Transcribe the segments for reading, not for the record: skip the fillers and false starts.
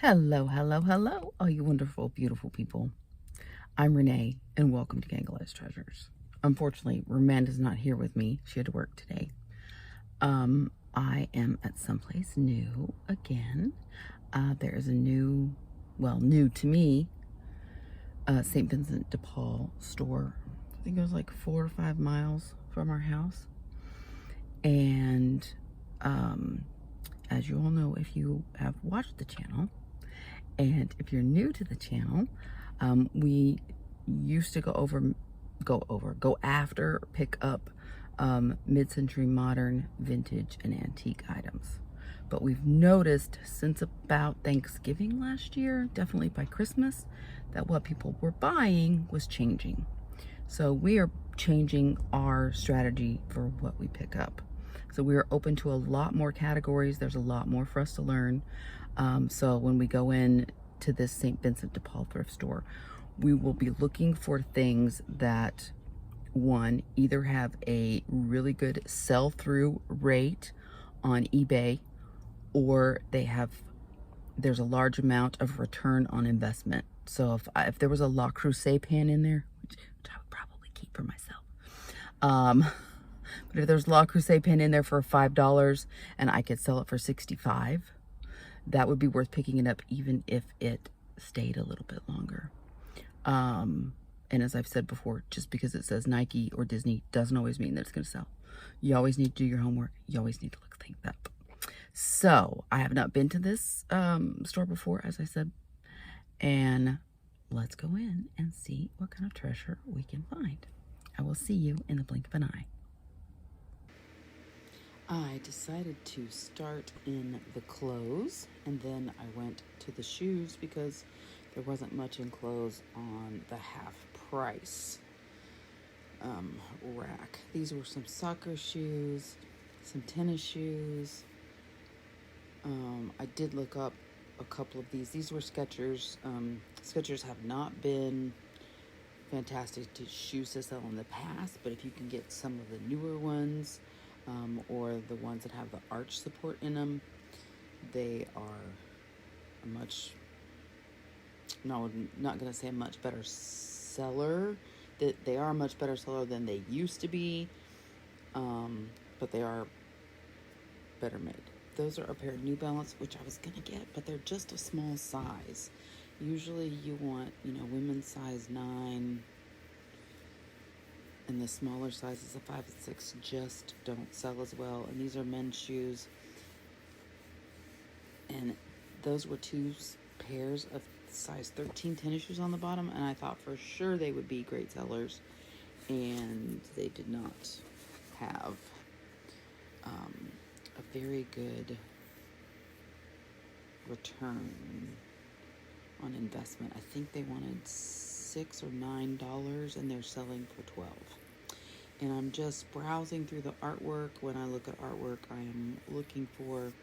Hello, hello, hello, all you wonderful, beautiful people. I'm Renee, and welcome to Gangala's Treasures. Unfortunately, Ramanda's not here with me. She had to work today. I am at someplace new again. There is a new to me, St. Vincent de Paul store. I think it was like 4 or 5 miles from our house. And as you all know, if you have watched the channel, and if you're new to the channel, we used to go after, pick up mid-century modern, vintage, and antique items. But we've noticed since about Thanksgiving last year, definitely by Christmas, that what people were buying was changing. So we are changing our strategy for what we pick up. So we are open to a lot more categories. There's a lot more for us to learn. So when we go in to this St. Vincent de Paul thrift store, we will be looking for things that, one, either have a really good sell-through rate on eBay, or there's a large amount of return on investment. So if there was a La Creuset pan in there, which I would probably keep for myself, but if there's La Creuset pan in there for $5 and I could sell it for $65, that would be worth picking it up, even if it stayed a little bit longer. And as I've said before, just because it says Nike or Disney doesn't always mean that it's going to sell. You always need to do your homework. You always need to look things up. So I have not been to this store before, as I said, and let's go in and see what kind of treasure we can find. I will see you in the blink of an eye. I decided to start in the clothes, and then I went to the shoes because there wasn't much in clothes on the half price rack. These were some soccer shoes, some tennis shoes. I did look up a couple of these. These were Skechers. Skechers have not been fantastic shoes to sell in the past, but if you can get some of the newer ones, or the ones that have the arch support in them, they are a much, no, not going to say a much better seller. They are a much better seller than they used to be, but they are better made. Those are a pair of New Balance, which I was going to get, but they're just a small size. Usually you want, women's size 9, and the smaller sizes of 5 and 6 just don't sell as well. And these are men's shoes. And those were 2 pairs of size 13 tennis shoes on the bottom, and I thought for sure they would be great sellers, and they did not have a very good return on investment. I think they wanted $6 or $9, and they're selling for $12. And I'm just browsing through the artwork. When I look at artwork, I am looking for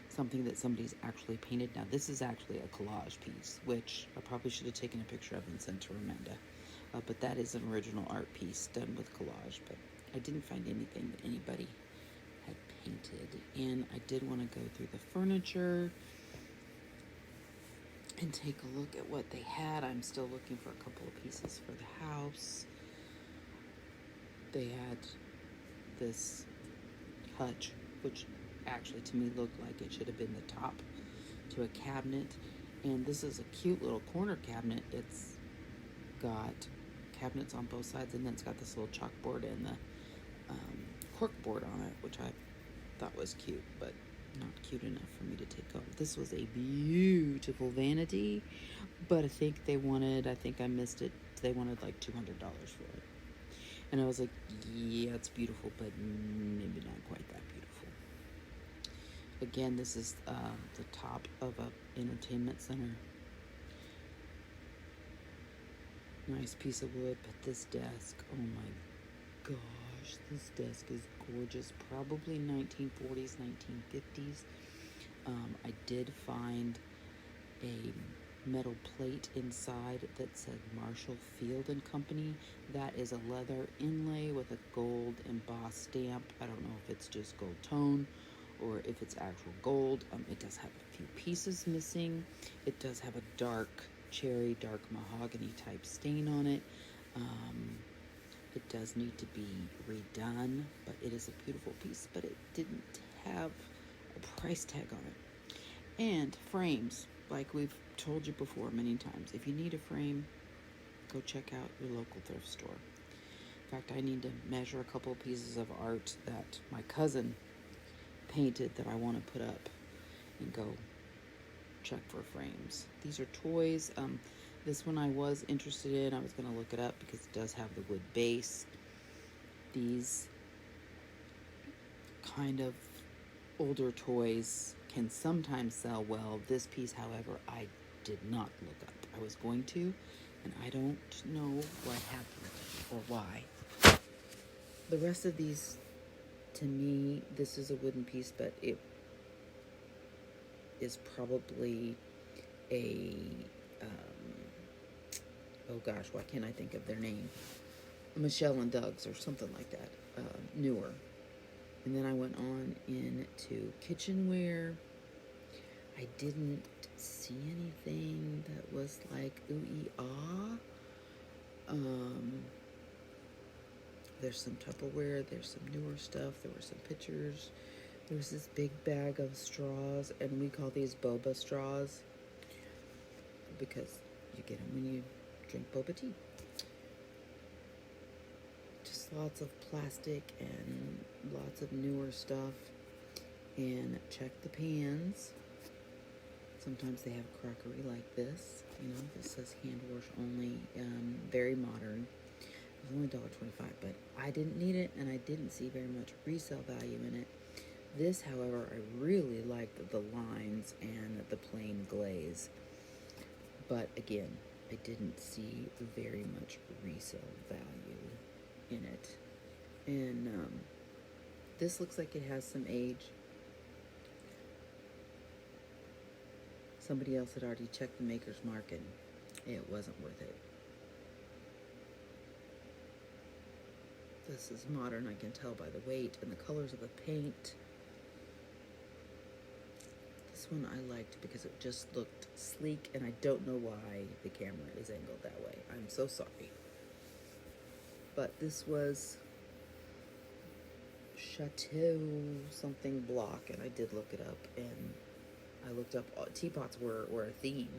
something that somebody's actually painted. Now, this is actually a collage piece, which I probably should have taken a picture of and sent to Ramanda. But that is an original art piece done with collage. But I didn't find anything that anybody had painted. And I did want to go through the furniture and take a look at what they had. I'm still looking for a couple of pieces for the house. They had this hutch, which actually to me looked like it should have been the top to a cabinet. And this is a cute little corner cabinet. It's got cabinets on both sides, and then it's got this little chalkboard and the cork board on it, which I thought was cute, but not cute enough for me to take home. This was a beautiful vanity, but I think I missed it. They wanted like $200 for it. And I was like, yeah, it's beautiful, but maybe not quite that beautiful. Again, this is the top of an entertainment center. Nice piece of wood, but this desk, oh my gosh, this desk is gorgeous. Probably 1940s, 1950s. I did find a metal plate inside that said Marshall Field and Company. That is a leather inlay with a gold embossed stamp. I don't know if it's just gold tone or if it's actual gold. It does have a few pieces missing. It does have a dark cherry, dark mahogany type stain on it. It does need to be redone, but it is a beautiful piece, but it didn't have a price tag on it. And frames, like we've told you before many times, if you need a frame, go check out your local thrift store. In fact, I need to measure a couple of pieces of art that my cousin painted that I want to put up and go check for frames. These are toys. This one I was interested in. I was going to look it up because it does have the wood base. These kind of older toys can sometimes sell well. This piece, however, I did not look up. I was going to, and I don't know what happened or why. The rest of these, to me, this is a wooden piece, but it is probably a oh gosh, why can't I think of their name? Michelle and Doug's or something like that, newer. And then I went on into kitchenware. I didn't see anything that was like ooh-ee-ah. There's some Tupperware, there's some newer stuff, there were some pictures. There was this big bag of straws, and we call these boba straws because you get them when you drink boba tea. Just lots of plastic and lots of newer stuff. And check the pans. Sometimes they have crockery like this. You know, this says hand wash only, very modern. It was only $1.25, but I didn't need it, and I didn't see very much resale value in it. This, however, I really liked the lines and the plain glaze. But again, I didn't see very much resale value in it. And this looks like it has some age. Somebody else had already checked the maker's mark and it wasn't worth it. This is modern, I can tell by the weight and the colors of the paint. This one I liked because it just looked sleek, and I don't know why the camera is angled that way. I'm so sorry. But this was Chateau something block, and I did look it up, and I looked up, teapots were a theme.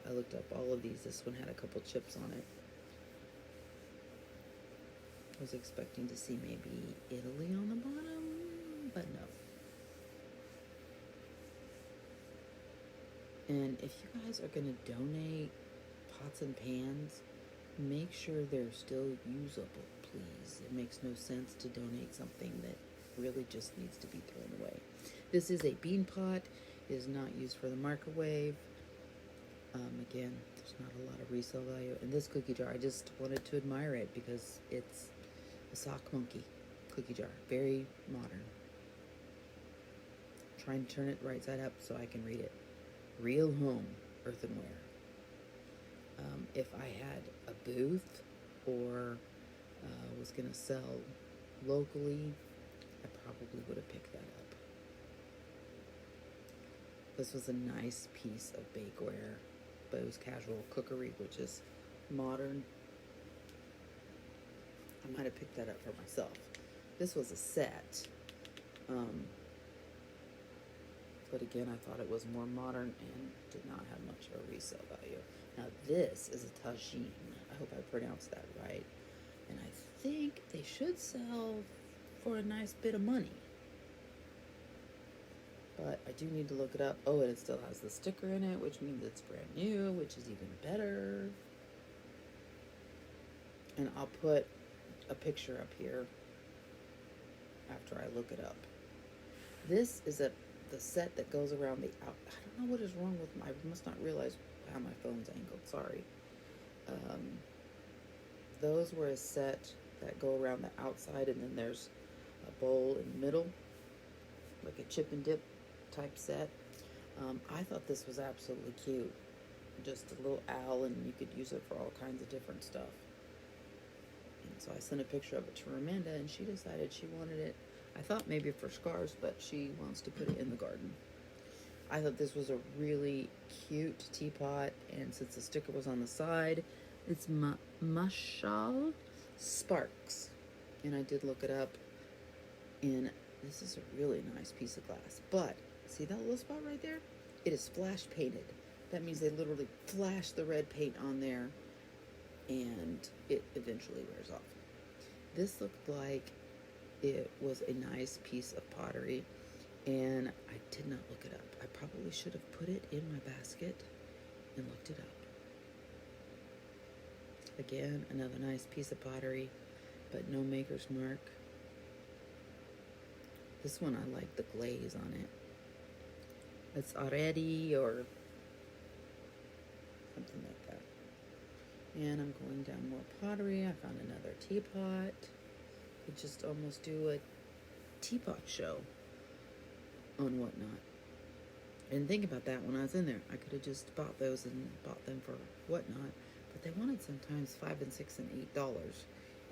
I looked up all of these. This one had a couple chips on it. I was expecting to see maybe Italy on the bottom, but no. And if you guys are going to donate pots and pans, make sure they're still usable, please. It makes no sense to donate something that really just needs to be thrown away. This is a bean pot. It is not used for the microwave. Again, there's not a lot of resale value. And this cookie jar, I just wanted to admire it because it's a sock monkey cookie jar. Very modern. Trying to turn it right side up so I can read it. Real home earthenware. If I had a booth or was going to sell locally, I probably would have picked that up. This was a nice piece of bakeware, but it was casual cookery, which is modern. I might have picked that up for myself. This was a set. But again, I thought it was more modern and did not have much of a resale value. Now this is a tagine. I hope I pronounced that right. And I think they should sell for a nice bit of money. But I do need to look it up. Oh, and it still has the sticker in it, which means it's brand new, which is even better. And I'll put a picture up here after I look it up. This is the set that goes around the out. I don't know what is wrong with I must not realize how my phone's angled. Sorry. Those were a set that go around the outside, and then there's a bowl in the middle, like a chip and dip type set. I thought this was absolutely cute. Just a little owl, and you could use it for all kinds of different stuff. And so I sent a picture of it to Ramanda, and she decided she wanted it I thought maybe for scarves, but she wants to put it in the garden. I thought this was a really cute teapot, and since the sticker was on the side, it's Mashal Sparks. And I did look it up, and this is a really nice piece of glass. But, see that little spot right there? It is flash painted. That means they literally flash the red paint on there, and it eventually wears off. This looked like it was a nice piece of pottery, and I did not look it up. I probably should have put it in my basket and looked it up. Again, another nice piece of pottery, but no maker's mark. This one, I like the glaze on it. It's already or something like that. And I'm going down more pottery. I found another teapot. Could just almost do a teapot show on Whatnot. And think about that when I was in there. I could have just bought those and bought them for Whatnot, but they wanted sometimes $5 and $6 and $8,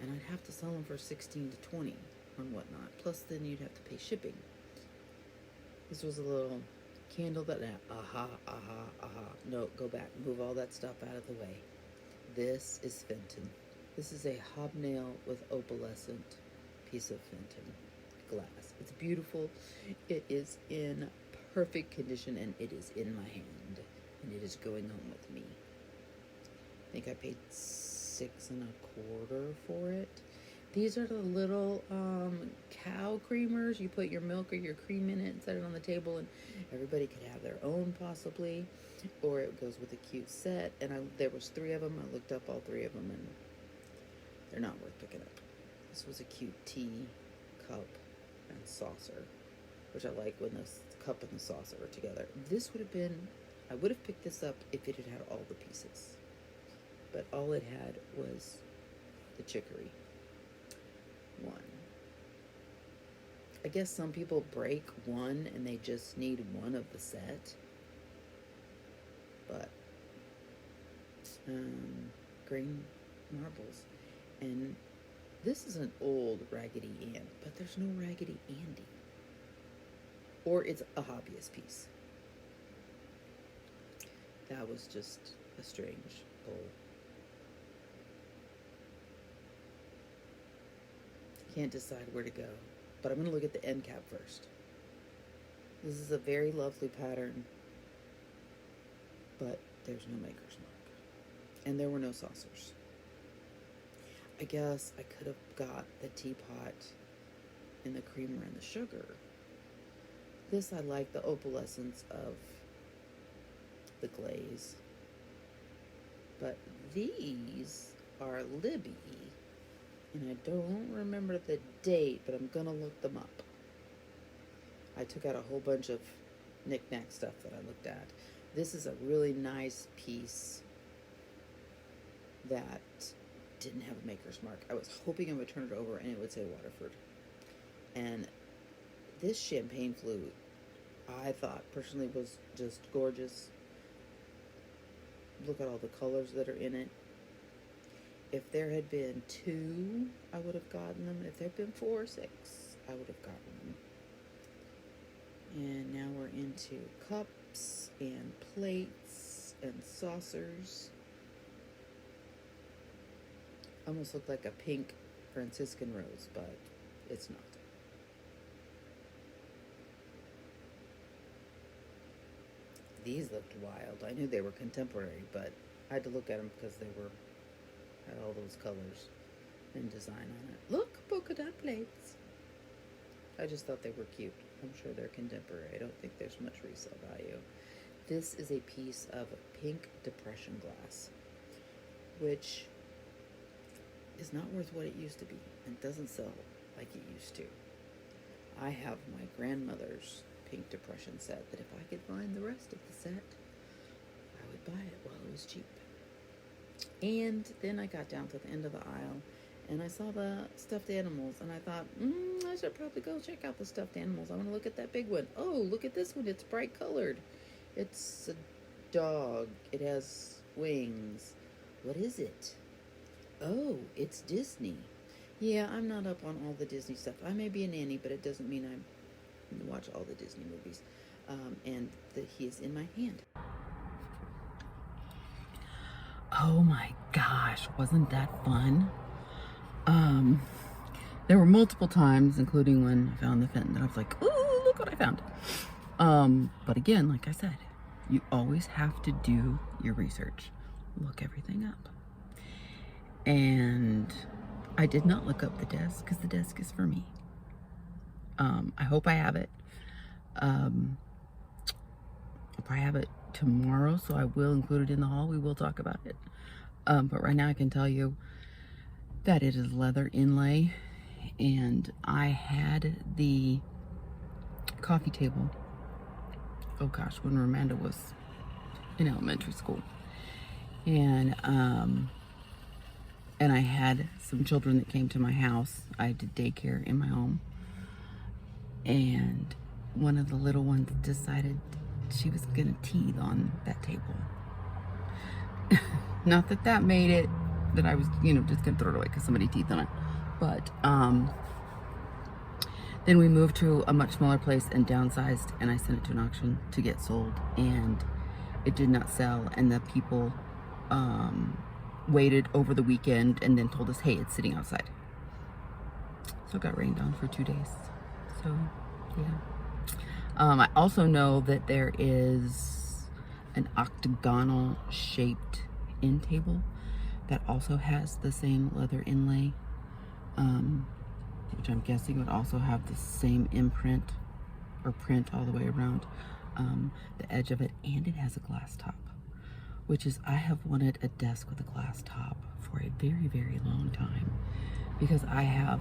and I'd have to sell them for 16 to 20 on Whatnot. Plus, then you'd have to pay shipping. This was a little candle that no, go back, move all that stuff out of the way. This is Fenton. This is a hobnail with opalescent piece of Fenton glass. It's beautiful. It is in perfect condition, and it is in my hand, and it is going home with me. I think I paid $6 1/4 for it. These are the little cow creamers. You put your milk or your cream in it and set it on the table, and everybody could have their own possibly, or it goes with a cute set. And there was 3 of them. I looked up all 3 of them, and they're not worth picking up. This was a cute tea cup and saucer, which I like when the cup and the saucer are together. This would have been, I would have picked this up if it had had all the pieces, but all it had was the chicory one. I guess some people break one and they just need one of the set, but green marbles. And this is an old Raggedy Ann, but there's no Raggedy Andy. Or it's a hobbyist piece. That was just a strange pull. Can't decide where to go, but I'm going to look at the end cap first. This is a very lovely pattern, but there's no maker's mark. And there were no saucers. I guess I could have got the teapot and the creamer and the sugar. This, I like the opalescence of the glaze. But these are Libby, and I don't remember the date, but I'm going to look them up. I took out a whole bunch of knick-knack stuff that I looked at. This is a really nice piece that didn't have a maker's mark. I was hoping I would turn it over and it would say Waterford. And this champagne flute, I thought personally was just gorgeous. Look at all the colors that are in it. If there had been 2, I would have gotten them. If there had been 4 or 6, I would have gotten them. And now we're into cups and plates and saucers. Almost looked like a pink Franciscan rose, but it's not. These looked wild. I knew they were contemporary, but I had to look at them because they had all those colors and design on it. Look, polka dot plates. I just thought they were cute. I'm sure they're contemporary. I don't think there's much resale value. This is a piece of pink depression glass, which is not worth what it used to be and doesn't sell like it used to. I have my grandmother's pink depression set that if I could find the rest of the set, I would buy it while it was cheap. And then I got down to the end of the aisle and I saw the stuffed animals, and I thought, I should probably go check out the stuffed animals. I want to look at that big one. Oh, look at this one. It's bright colored. It's a dog. It has wings. What is it? Oh, it's Disney. Yeah, I'm not up on all the Disney stuff. I may be a nanny, but it doesn't mean I'm going to watch all the Disney movies. And he is in my hand. Oh my gosh, wasn't that fun? There were multiple times, including when I found the Fenton, that I was like, ooh, look what I found. But again, like I said, you always have to do your research. Look everything up. And I did not look up the desk because the desk is for me. I hope I have it. I'll probably have it tomorrow, so I will include it in the haul. We will talk about it. But right now I can tell you that it is leather inlay, and I had the coffee table, oh gosh, when Ramanda was in elementary school. And I had some children that came to my house. I did daycare in my home. And one of the little ones decided she was gonna teeth on that table. Not that that made it that I was, just gonna throw it away because somebody teethed on it. But then we moved to a much smaller place and downsized, and I sent it to an auction to get sold, and it did not sell. And the people waited over the weekend and then told us, hey, it's sitting outside. So it got rained on for 2 days. So yeah. I also know that there is an octagonal shaped end table that also has the same leather inlay, which I'm guessing would also have the same imprint or print all the way around the edge of it, and it has a glass top, which is, I have wanted a desk with a glass top for a very, very long time, because I have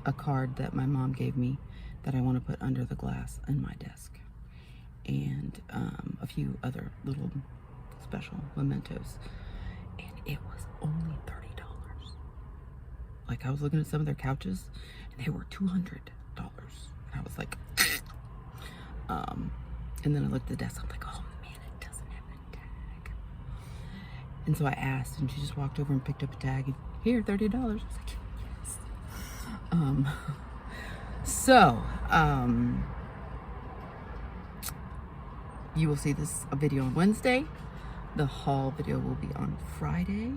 a card that my mom gave me that I want to put under the glass in my desk, and a few other little special mementos, and it was only $30. Like, I was looking at some of their couches and they were $200, and I was like and then I looked at the desk, I'm like, oh man, it doesn't have a tag. And so I asked, and she just walked over and picked up a tag, and here, $30. I was like, yes. So you will see this video on Wednesday. The haul video will be on Friday.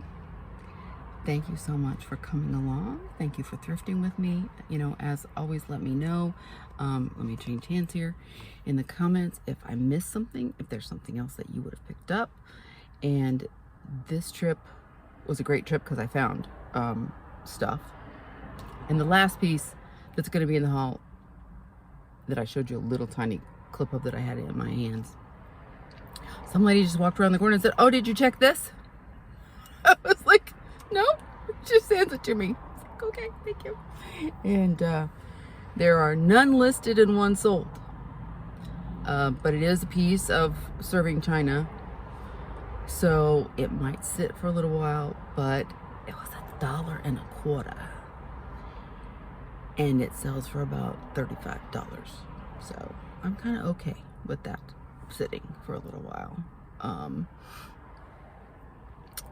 Thank you so much for coming along. Thank you for thrifting with me. As always, let me know. Let me change hands here in the comments if I missed something, if there's something else that you would have picked up. And this trip was a great trip because I found stuff. And the last piece that's going to be in the haul that I showed you a little tiny clip of that I had in my hands. Some lady just walked around the corner and said, oh, did you check this? I was like, no, just hands it to me. I was like, okay, thank you. And there are none listed and one sold. But it is a piece of serving china, so it might sit for a little while, but it was $1.25. And it sells for about $35. So I'm kind of okay with that sitting for a little while.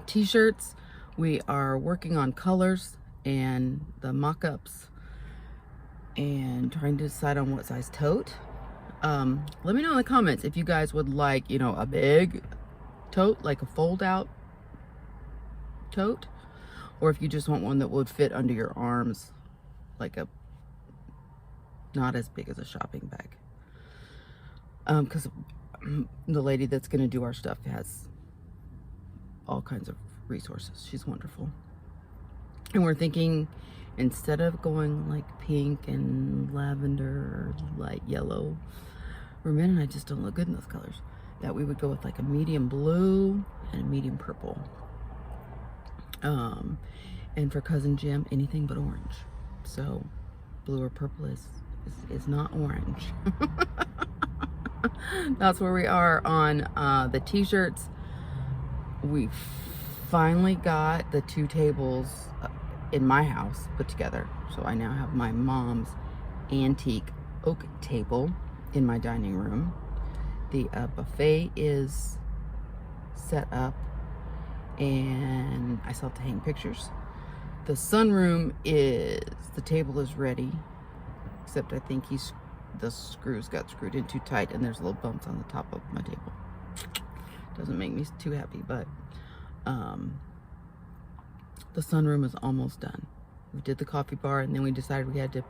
T-shirts, we are working on colors and the mock-ups and trying to decide on what size tote. Let me know in the comments if you guys would like, a big tote, like a fold-out tote, or if you just want one that would fit under your arms, like not as big as a shopping bag. Because the lady that's going to do our stuff has all kinds of resources. She's wonderful. And we're thinking, instead of going like pink and lavender, light yellow, Ramanda and I just don't look good in those colors, that we would go with like a medium blue and a medium purple. And for Cousin Jim, anything but orange. So blue or purple is not orange. That's where we are on the t-shirts. We finally got the 2 tables in my house put together. So I now have my mom's antique oak table in my dining room. The buffet is set up, and I still have to hang pictures. The sunroom is, the table is ready, except I think the screws got screwed in too tight and there's little bumps on the top of my table. Doesn't make me too happy, but the sunroom is almost done. We did the coffee bar, and then we decided we had to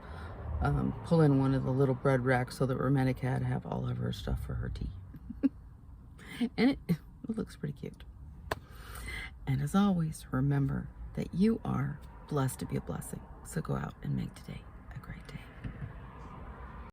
pull in one of the little bread racks so that Ramanda could have all of her stuff for her tea. And it looks pretty cute. And as always, remember that you are blessed to be a blessing. So go out and make today.